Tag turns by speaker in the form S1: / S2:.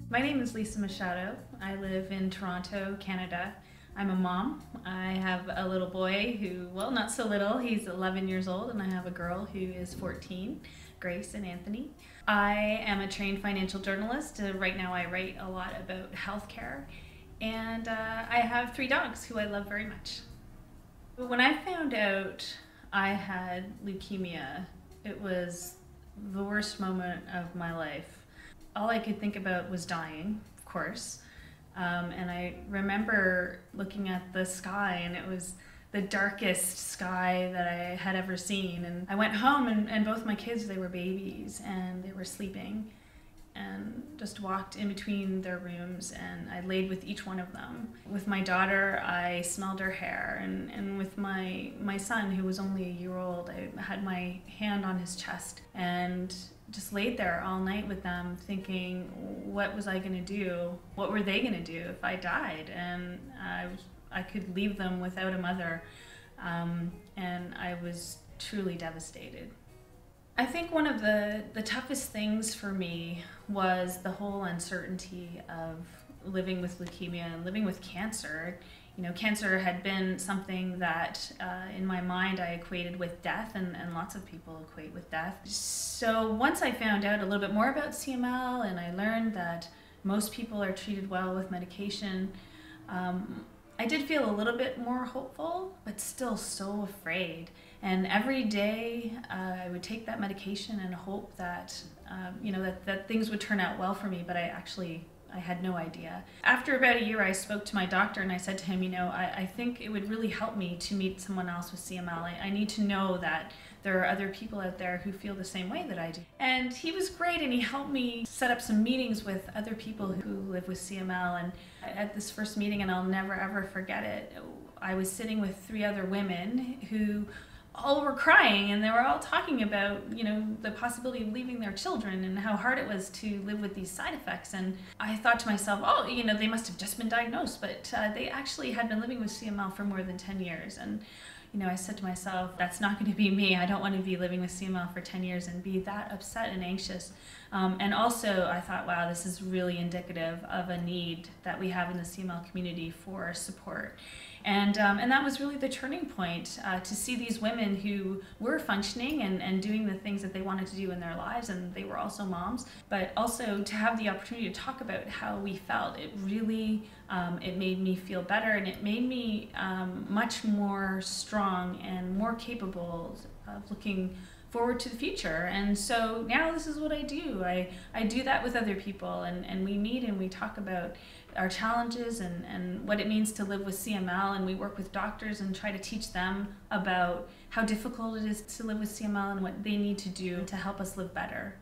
S1: My name is Lisa Machado. I live in Toronto, Canada. I'm a mom. I have a little boy who, well, not so little, he's 11 years old, and I have a girl who is 14, Grace and Anthony. I am a trained financial journalist. Right now I write a lot about healthcare, and I have 3 dogs who I love very much. When I found out I had leukemia, it was the worst moment of my life. All I could think about was dying, of course. And I remember looking at the sky, and it was the darkest sky that I had ever seen. And I went home, and both my kids, they were babies, and they were sleeping, and just walked in between their rooms, and I laid with each one of them. With my daughter, I smelled her hair, and with my son, who was only a year old, I had my hand on his chest and just laid there all night with them, thinking, what was I gonna do? What were they gonna do if I died? And I could leave them without a mother, and I was truly devastated. I think one of the toughest things for me was the whole uncertainty of living with leukemia and living with cancer. You know, cancer had been something that in my mind I equated with death, and lots of people equate with death. So once I found out a little bit more about CML and I learned that most people are treated well with medication, I did feel a little bit more hopeful, but still so afraid. And every day I would take that medication and hope that, that things would turn out well for me, but I had no idea. After about a year, I spoke to my doctor and I said to him, I think it would really help me to meet someone else with CML. I need to know that there are other people out there who feel the same way that I do. And he was great, and he helped me set up some meetings with other people who live with CML. And at this first meeting, and I'll never ever forget it, I was sitting with 3 other women who all were crying, and they were all talking about, the possibility of leaving their children and how hard it was to live with these side effects. And I thought to myself, they must have just been diagnosed, but they actually had been living with CML for more than 10 years. And I said to myself, that's not going to be me. I don't want to be living with CML for 10 years and be that upset and anxious. And also I thought, wow, this is really indicative of a need that we have in the CML community for support. And that was really the turning point, to see these women who were functioning and doing the things that they wanted to do in their lives, and they were also moms, but also to have the opportunity to talk about how we felt. It really, it made me feel better, and it made me much more strong and more capable of looking forward to the future. And so now this is what I do. I do that with other people, and we meet and we talk about our challenges and what it means to live with CML, and we work with doctors and try to teach them about how difficult it is to live with CML and what they need to do to help us live better.